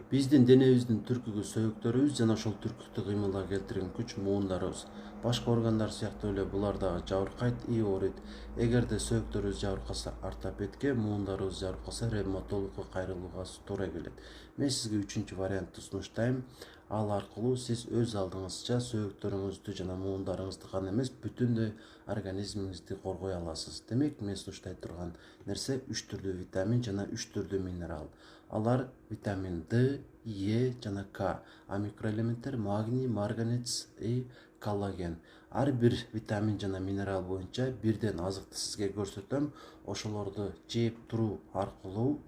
Биздин денебиздин түркүгү сөйөктөрүбүз жана ошол түркүктү кыймылга келтирген күч муундарыбыз. Башка органдар сыяктуу эле булар дагы жабыркайт, ии ооруйт. Эгерде сөйөктөрүбүз жабыркаса ортопедке, муундарыбыз жабыркаса ревматологко кайрылууга туура келет. Мен сизге үчүнчү вариантты сунуштайм. Ал аркылуу сиз өз алдыңызча сөйөктөрүңүздү жана муундарыңызды гана эмес, бүтүндөй организмиңизди коргой аласыз. Демек, мен сунуштай турган нерсе 3 түрдүү витамин жана 3 түрдүү минерал. Алар витамин D, Е жана К. А микроэлементтер магний, марганец и коллаген. Ар бир витамин жана минерал боюнча бирден азыкты сизге көрсөтөм. Ошолорду жеп туруу аркылуу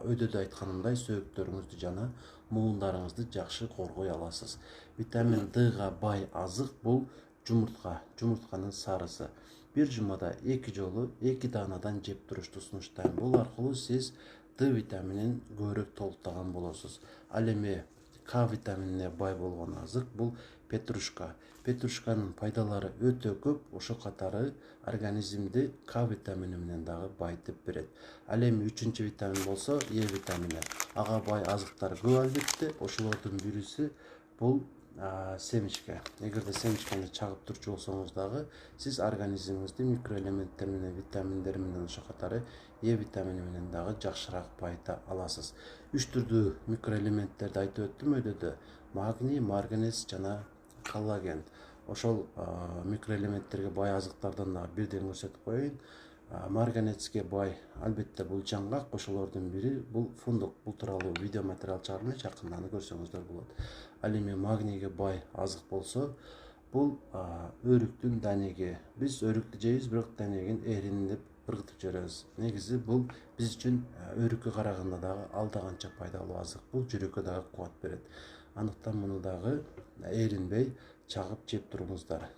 өйдөдө айтканымдай сөйөктөрүңүздү жана муундарыңызды жакшы коргой аласыз. Витамин Дга бай азык бул жумуртка, жумуртканын сарысы. Бир жумада 2 жолу 2 даанадан жеп турушту сунуштайм. Бул аркылуу сиз D витаминин көбүрөөк толуктаган болосуз. Ал эми К витаминине бай болгон азык бул петрушка. Петрушканын пайдалары өтө көп, ошо катары организмди К витамини менен дагы байытып берет. Ал эми 3-чү витамин болсо Е витамини. Ага бай азыктар көп албетте, ошолордун бириси бул семечке. Эгерде семечкени чагып турчу болсоңуз дагы сиз организмиңизди микроэлементтер менен, витаминдер менен, ошо катары Е витамини менен дагы жакшыраак байыта аласыз. 3 түрдүү микроэлементтерди айтып өттүм өйдөдө: магний, марганец жана коллаген. Ошол микроэлементтерге бай азыктардан дагы бирден көрсөтүп коеюн. Марганецке бай, албетте бул жаңгак, ошолордун бири бул фундук. Бул тууралуу видео материал чыгармай, жакында аны көрсөңүздөр болот. Ал эми магнийге бай азык болсо, бул өрүктүн данеги. Биз өрүктү жейбиз, бирок данегин эрин деп ыргытып жиберебиз. Негизи бул биз үчүн өрүккө караганда дагы алда канча пайдалуу азык. Бул жүрөккө дагы кубат берет. Андыктан муну дагы эринбей чагып жеп туруңуздар.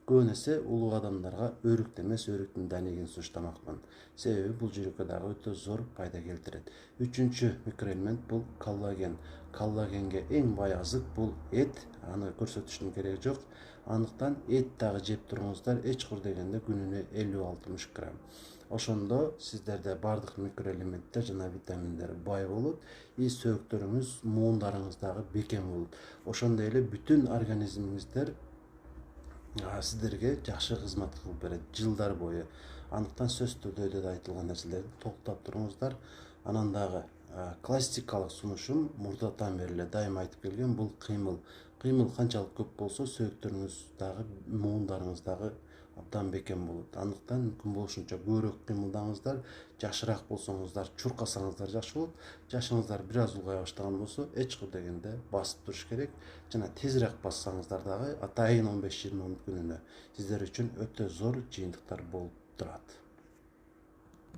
Көбүн эсе улуу адамдарга өрүктү эмес, өрүктүн данегин сунуштамакмын. Себеби бул жүрөккө дагы өтө зор пайда келтирет. 3-чү микроэлемент бул коллаген. Коллагенге эң бай азык бул эт. Аны көрсөтүштүн кереги жок. Андыктан эт дагы жеп туруңуздар, эч кур дегенде күнүнө 50-60 грамм. Ошондо сиздерде бардык микроэлементтер жана витаминдер бай болот, и сөйөктөрүңүз, муундарыңыз дагы бекем болот. Ошондой эле бүтүн организмиңиздер сиздерге жакшы кызмат кылып берет жылдар бою. Андыктан сөзсүз түрдө өйдөдө айтылган нерселерди толуктап туруңуздар. Анан дагы классикалык сунушум мурдатан бери эле дайыма айтып келген бул кыймыл. Кыймыл канчалык көп болсо, сөйөктөрүңүз дагы, муундарыңыз дагы абдан бекем болот. Андыктан мүмкүн болушунча көбүрөөк кыймылдаңыздар, жакшыраак болсоңуздар, чуркасаңыздар жакшы болот. Жашыңыздар бир аз улгая баштаган болсо, эч кур дегенде басып туруш керек. Жана тезирээк бассаңыздар дагы атайын 15-20 мүнөт күнүнө сиздер үчүн өтө зор жыйынтыктар болуп турат.